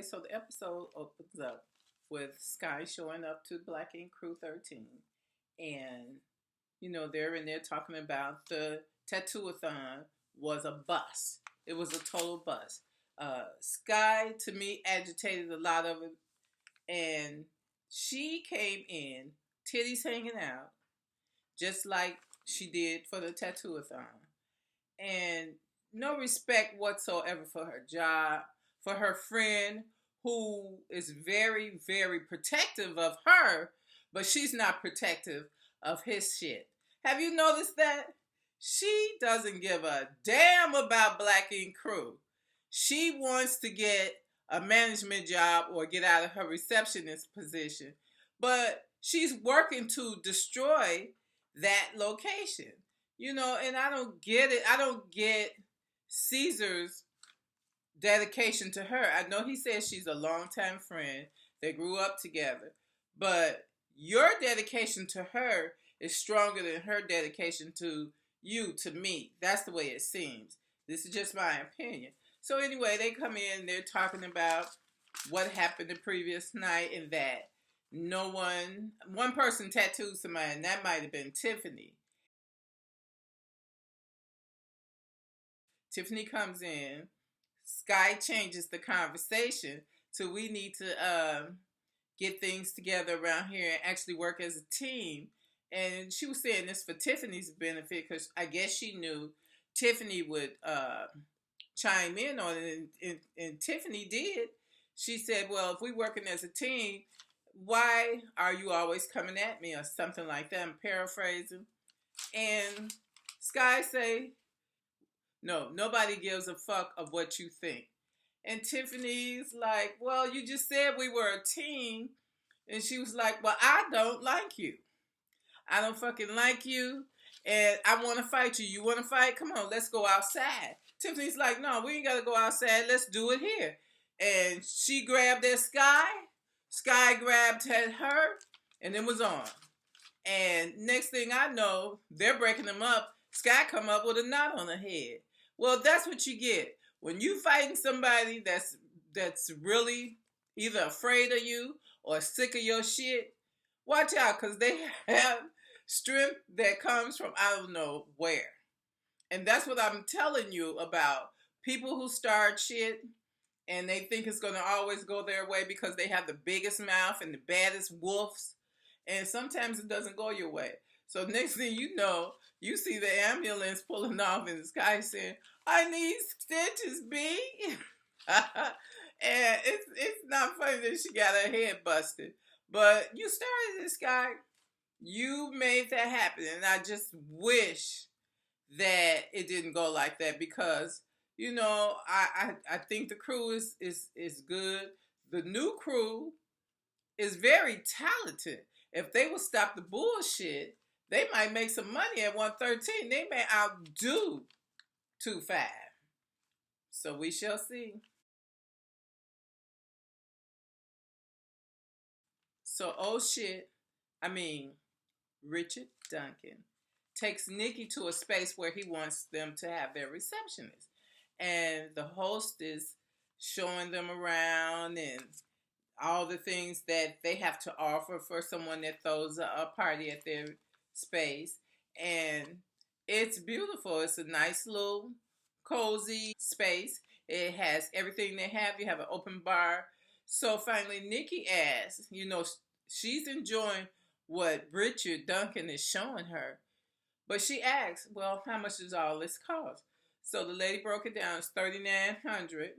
so the episode opens up with Sky showing up to Black Ink Crew 13. And, they're in there talking about the tattoo-a-thon was a bust. It was a total bust. Sky, to me, agitated a lot of it. And she came in, titties hanging out, just like she did for the tattoo-a-thon. And no respect whatsoever for her job, for her friend who is very, very protective of her, but she's not protective of his shit. Have you noticed that? She doesn't give a damn about Black Ink Crew. She wants to get a management job or get out of her receptionist position, but she's working to destroy that location. And I don't get it. I don't get Caesar's dedication to her. I know he says she's a longtime friend. They grew up together. But your dedication to her is stronger than her dedication to you, to me. That's the way it seems. This is just my opinion. So anyway, they come in, they're talking about what happened the previous night and that one person tattooed somebody, and that might have been Tiffany. Tiffany comes in. Sky changes the conversation to we need to get things together around here and actually work as a team. And she was saying this for Tiffany's benefit because I guess she knew Tiffany would chime in on it, and Tiffany did. She said, well, if we're working as a team, why are you always coming at me, or something like that? I'm paraphrasing. And Sky say, no, nobody gives a fuck of what you think. And Tiffany's like, well, you just said we were a team. And she was like, well, I don't like you. I don't fucking like you. And I want to fight you. You want to fight? Come on, let's go outside. Tiffany's like, no, we ain't got to go outside. Let's do it here. And she grabbed at Sky. Sky grabbed at her. And it was on. And next thing I know, they're breaking them up. Sky come up with a knot on her head. Well, that's what you get. When you fighting somebody that's really either afraid of you or sick of your shit, watch out, because they have strength that comes from I don't know where. And that's what I'm telling you about people who start shit and they think it's going to always go their way because they have the biggest mouth and the baddest wolves. And sometimes it doesn't go your way. So next thing you know, you see the ambulance pulling off in the Sky saying, I need stitches, B. And it's not funny that she got her head busted. But you started this, Sky. You made that happen. And I just wish that it didn't go like that because, I think the crew is good. The new crew is very talented. If they would stop the bullshit, they might make some money at 113. They may outdo 25. So we shall see. So, Richard Duncan takes Nikki to a space where he wants them to have their receptionist. And the host is showing them around and all the things that they have to offer for someone that throws a party at their space. And it's beautiful. It's a nice little cozy space. It has everything they have. You have an open bar. So finally Nikki asks, she's enjoying what Richard Duncan is showing her. But she asks, well, how much does all this cost? So the lady broke it down. It's $3,900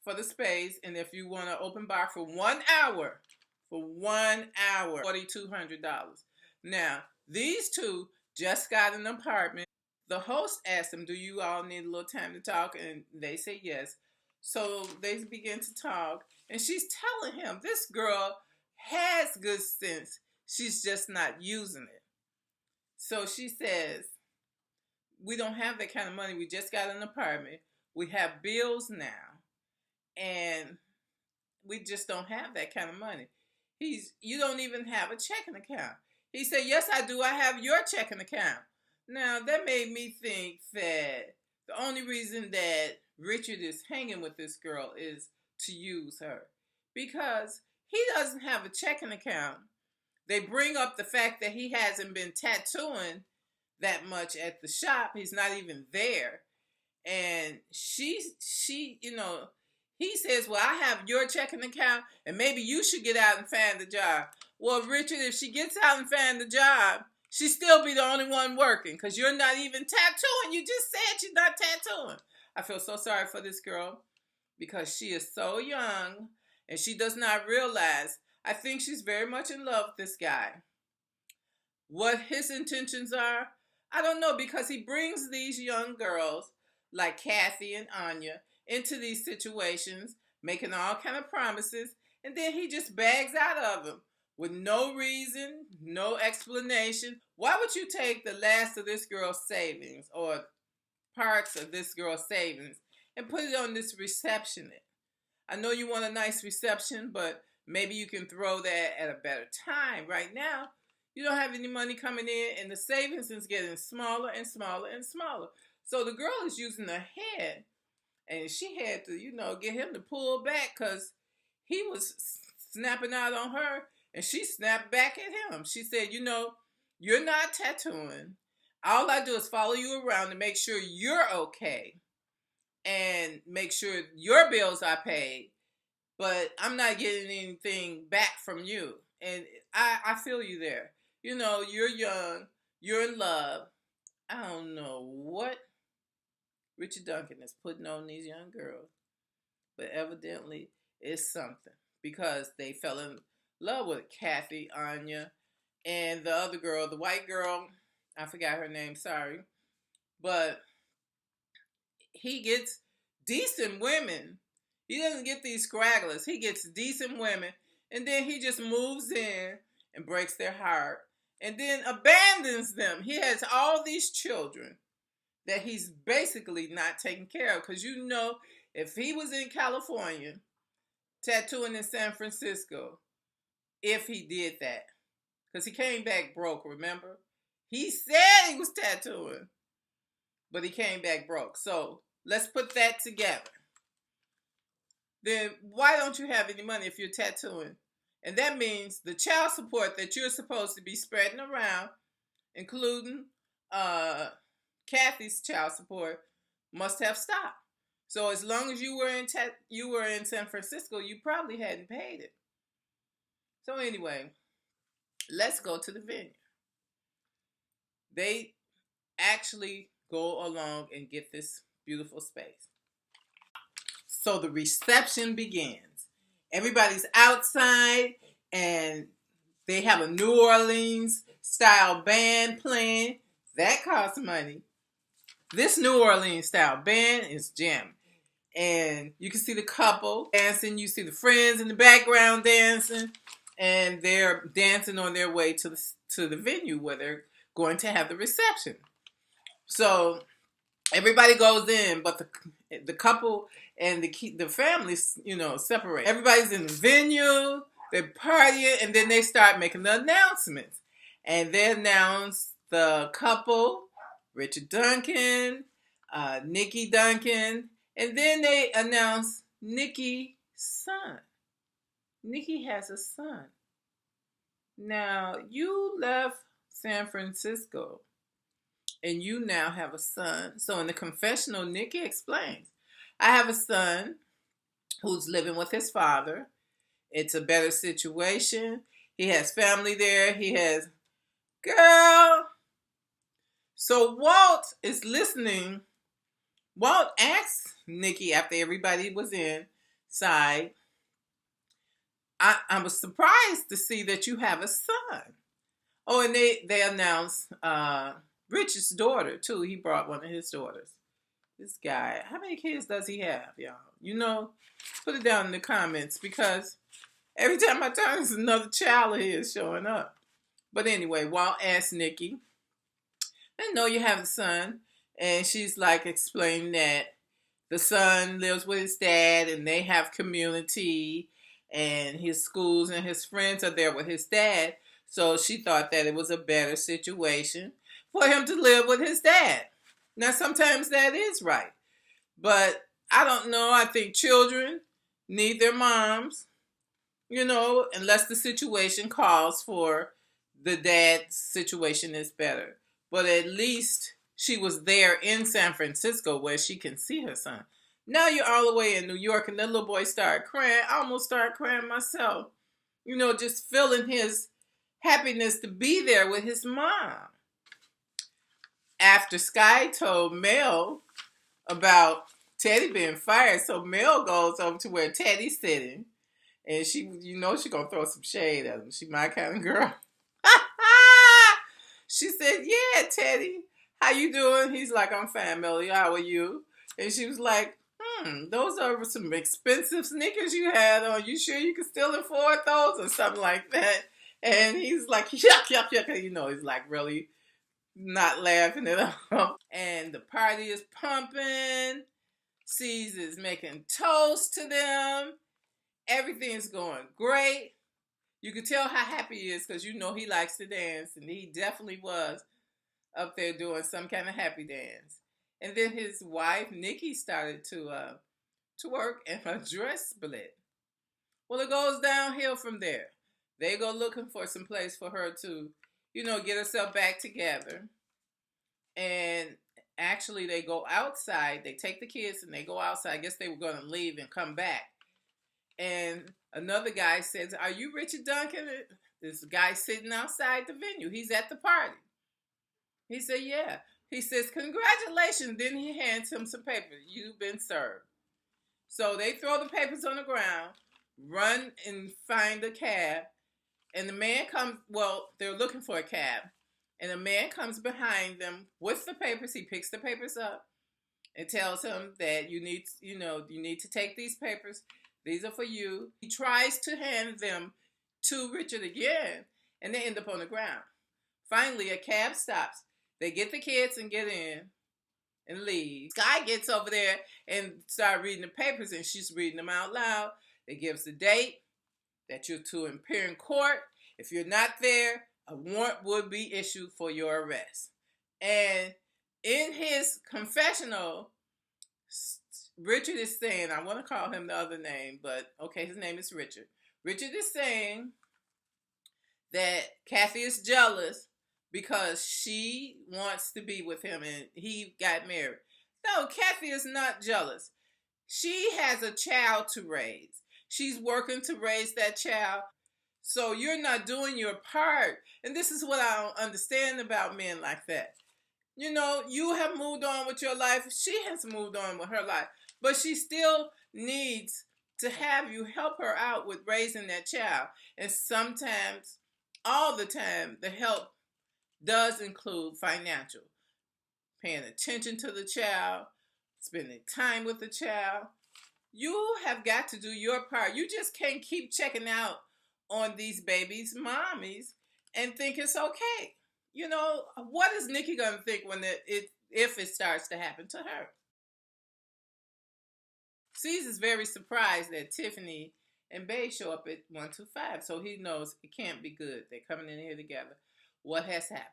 for the space. And if you want an open bar for 1 hour, $4,200. Now, these two just got an apartment. The host asked them, do you all need a little time to talk? And they say yes. So they begin to talk. And she's telling him, this girl has good sense. She's just not using it. So she says, we don't have that kind of money. We just got an apartment. We have bills now. And we just don't have that kind of money. You don't even have a checking account. He said, yes, I do. I have your checking account. Now, that made me think that the only reason that Richard is hanging with this girl is to use her because he doesn't have a checking account. They bring up the fact that he hasn't been tattooing that much at the shop. He's not even there. And she, he says, well, I have your checking account and maybe you should get out and find a job. Well, Richard, if she gets out and finds a job, she still be the only one working because you're not even tattooing. You just said you're not tattooing. I feel so sorry for this girl because she is so young and she does not realize. I think she's very much in love with this guy. What his intentions are, I don't know, because he brings these young girls like Kathy and Anya into these situations, making all kind of promises, and then he just bags out of them with no reason, no explanation. Why would you take the last of this girl's savings or parts of this girl's savings and put it on this receptionist? I know you want a nice reception, but maybe you can throw that at a better time. Right now, you don't have any money coming in, and the savings is getting smaller and smaller and smaller. So the girl is using her head, and she had to, get him to pull back because he was snapping out on her, and she snapped back at him. She said, you're not tattooing. All I do is follow you around to make sure you're okay and make sure your bills are paid, but I'm not getting anything back from you. And I feel you there. You're young, you're in love. I don't know what Richard Duncan is putting on these young girls, but evidently it's something because they fell in love with Kathy, Anya, and the other girl, the white girl. I forgot her name, sorry. But he gets decent women. He doesn't get these scragglers. He gets decent women, and then he just moves in and breaks their heart and then abandons them. He has all these children that he's basically not taking care of because if he was in California tattooing in San Francisco, if he did that, because he came back broke, remember? He said he was tattooing, but he came back broke. So let's put that together. Then why don't you have any money if you're tattooing? And that means the child support that you're supposed to be spreading around, including Kathy's child support, must have stopped. So as long as you were in San Francisco, you probably hadn't paid it. So anyway, let's go to the venue. They actually go along and get this beautiful space. So the reception begins. Everybody's outside and they have a New Orleans style band playing. That costs money. This New Orleans style band is jamming. And you can see the couple dancing. You see the friends in the background dancing. And they're dancing on their way to the venue where they're going to have the reception. So everybody goes in, but the couple and the families, separate. Everybody's in the venue, they're partying, and then they start making the announcements. And they announce the couple, Richard Duncan, Nikki Duncan, and then they announce Nikki's son. Nikki has a son. Now, you left San Francisco and you now have a son. So in the confessional, Nikki explains, I have a son who's living with his father. It's a better situation. He has family there. He has, girl. So Walt is listening. Walt asks Nikki after everybody was inside, I was surprised to see that you have a son. Oh, and they announced Rich's daughter, too. He brought one of his daughters. This guy, how many kids does he have, y'all? Put it down in the comments because every time I turn, there's another child of his showing up. But anyway, Walt asked Nikki, I know you have a son. And she's like explaining that the son lives with his dad and they have community and his schools and his friends are there with his dad. So she thought that it was a better situation for him to live with his dad. Now, sometimes that is right. But I don't know. I think children need their moms, unless the situation calls for the dad's situation is better. But at least she was there in San Francisco where she can see her son. Now you're all the way in New York, and that little boy started crying. I almost started crying myself, just feeling his happiness to be there with his mom. After Sky told Mel about Teddy being fired, so Mel goes over to where Teddy's sitting, and she gonna throw some shade at him. She my kind of girl. She said, "Yeah, Teddy, how you doing?" He's like, "I'm fine, Melly. How are you?" And she was like, "Those are some expensive sneakers you had on. You sure you can still afford those?" Or something like that. And he's like, "Yuck, yuck, yuck." He's like really not laughing at all. And the party is pumping. Ceez is making toast to them. Everything's going great. You can tell how happy he is because he likes to dance, and he definitely was up there doing some kind of happy dance. And then his wife Nikki started to work, and her dress split. Well, it goes downhill from there. They go looking for some place for her to, get herself back together. And actually, they go outside. They take the kids and they go outside. I guess they were going to leave and come back. And another guy says, "Are you Richard Duncan?" This guy sitting outside the venue. He's at the party. He said, "Yeah." He says, "Congratulations." Then he hands him some papers. "You've been served." So they throw the papers on the ground, run and find a cab. And the man comes, they're looking for a cab. And a man comes behind them with the papers. He picks the papers up and tells him that you need to take these papers. These are for you. He tries to hand them to Richard again, and they end up on the ground. Finally, a cab stops. They get the kids and get in and leave. Sky gets over there and starts reading the papers, and she's reading them out loud. It gives the date that you're to appear in court. If you're not there, a warrant would be issued for your arrest. And in his confessional, Richard is saying, I want to call him the other name, but okay, his name is Richard. Richard is saying that Kathy is jealous because she wants to be with him and he got married. No, Kathy is not jealous. She has a child to raise. She's working to raise that child. So you're not doing your part. And this is what I don't understand about men like that. You have moved on with your life. She has moved on with her life. But she still needs to have you help her out with raising that child. And sometimes, all the time, the help does include financial. Paying attention to the child, spending time with the child. You have got to do your part. You just can't keep checking out on these babies' mommies and think it's okay. What is Nikki going to think if it starts to happen to her? Ceez is very surprised that Tiffany and Bae show up at 125, so he knows it can't be good. They're coming in here together. What has happened?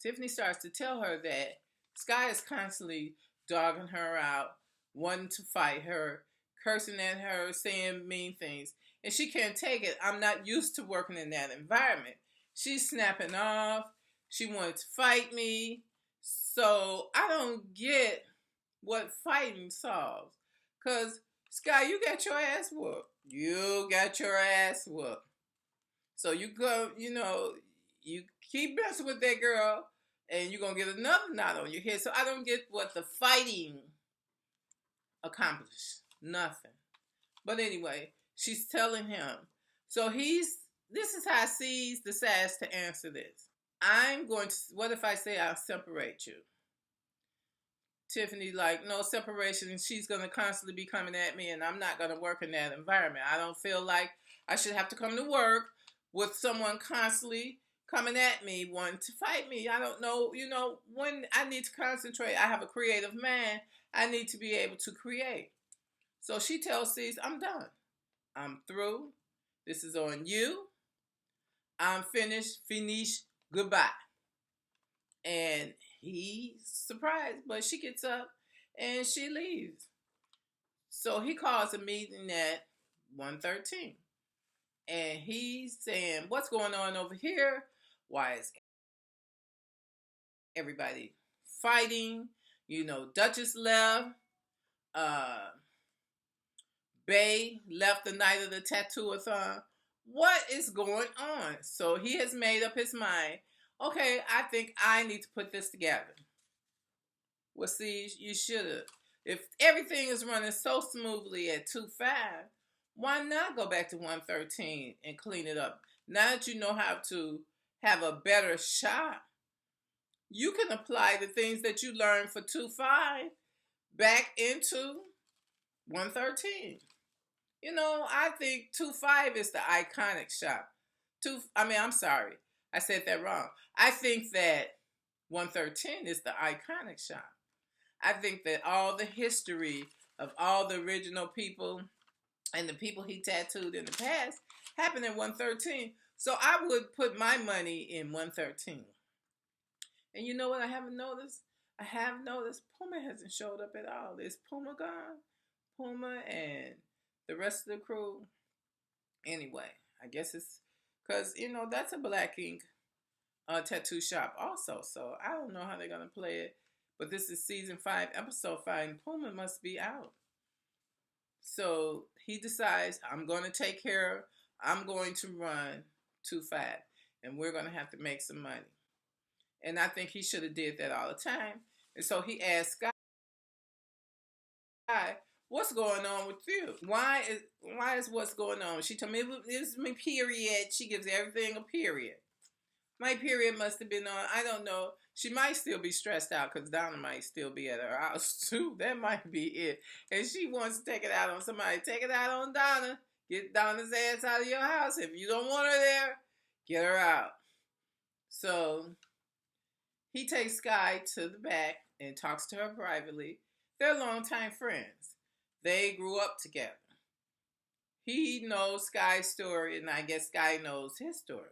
Tiffany starts to tell her that Sky is constantly dogging her out, wanting to fight her, cursing at her, saying mean things. And she can't take it. I'm not used to working in that environment. She's snapping off. She wanted to fight me. So I don't get what fighting solves. Because, Sky, you got your ass whooped. You got your ass whooped. So you go, you keep messing with that girl, and you're going to get another knot on your head. So I don't get what the fighting accomplished. Nothing. But anyway, she's telling him. So this is how Ceez decides to answer this. What if I say I'll separate you? Tiffany no separation. She's going to constantly be coming at me, and I'm not going to work in that environment. I don't feel like I should have to come to work with someone constantly coming at me, wanting to fight me. I don't know, when I need to concentrate. I have a creative mind. I need to be able to create. So she tells Ceez, I'm done. I'm through. This is on you. I'm finished. Finish. Goodbye. And he's surprised, but she gets up and she leaves. So he calls a meeting at 113. And he's saying, what's going on over here? Why is everybody fighting? You know, Duchess left. Uh, Bae left the night of the tattoo-a-thon. What is going on? So he has made up his mind. Okay, I think I need to put this together. Well, see, you should have. If everything is running so smoothly at 2-5, why not go back to 113 and clean it up? Now that you know how to have a better shot, you can apply the things that you learned for 2-5 back into 113. You know, I think 2-5 is the iconic shot. I'm sorry. I said that wrong. I think that 113 is the iconic shot. I think that all the history of all the original people and the people he tattooed in the past happened in 113. So I would put my money in 113. And you know what I haven't noticed? I have noticed Puma hasn't showed up at all. Is Puma gone? Puma and the rest of the crew? Anyway, I guess it's because, you know, that's a Black Ink tattoo shop also. So I don't know how they're going to play it. But this is season 5, episode 5, and Puma must be out. So he decides, I'm going to run 2-5, and we're going to have to make some money. And I think he should have did that all the time. And so he asked Sky, what's going on with you? Why is what's going on? She told me it was my period. She gives everything a period. My period must have been on. I don't know. She might still be stressed out because Donna might still be at her house too. That might be it. And she wants to take it out on somebody. Take it out on Donna. Get Donna's ass out of your house. If you don't want her there, get her out. So he takes Sky to the back and talks to her privately. They're longtime friends. They grew up together. He knows Sky's story, and I guess Sky knows his story.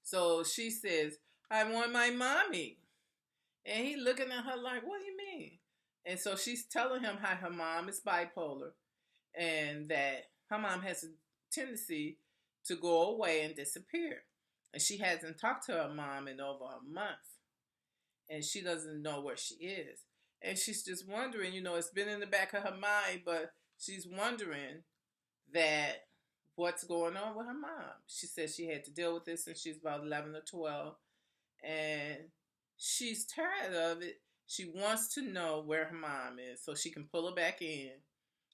So she says, I want my mommy. And he looking at her like, what do you mean? And so she's telling him how her mom is bipolar and that her mom has a tendency to go away and disappear. And she hasn't talked to her mom in over a month. And she doesn't know where she is. And she's just wondering, you know, it's been in the back of her mind, but she's wondering that what's going on with her mom. She said she had to deal with this since she's about 11 or 12. And she's tired of it. She wants to know where her mom is so she can pull her back in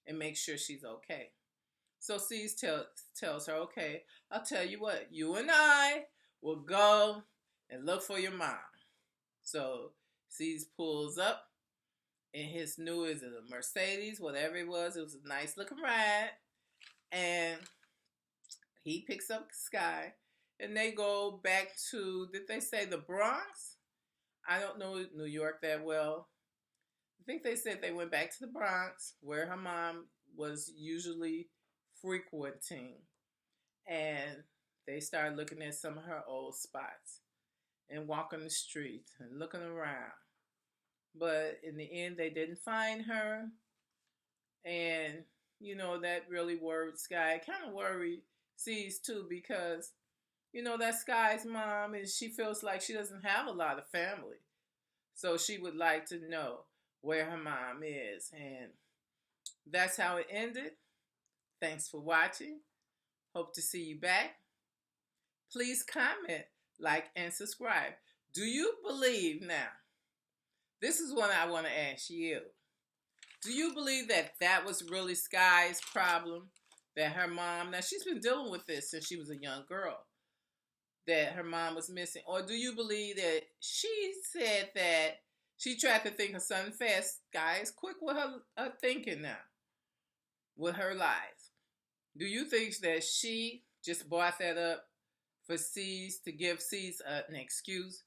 and make sure she's okay. So Ceez tells her, okay, I'll tell you what, you and I will go and look for your mom. So Ceez pulls up in his new, is it a Mercedes, whatever it was a nice looking ride. And he picks up Sky and they go back to, did they say the Bronx? I don't know New York that well. I think they said they went back to the Bronx where her mom was usually frequenting. And they started looking at some of her old spots and walking the streets and looking around. But in the end, they didn't find her. And, you know, that really worried Sky. It kind of worried Ceez too because, you know, that's Sky's mom and she feels like she doesn't have a lot of family. So she would like to know where her mom is. And that's how it ended. Thanks for watching. Hope to see you back. Please comment, like, and subscribe. Do you believe now? This is what I want to ask you. Do you believe that that was really Sky's problem? That her mom, now she's been dealing with this since she was a young girl, that her mom was missing? Or do you believe that she said that she tried to think of something fast? Sky is quick with her thinking now, with her lies. Do you think that she just brought that up for Ceez to give Ceez an excuse?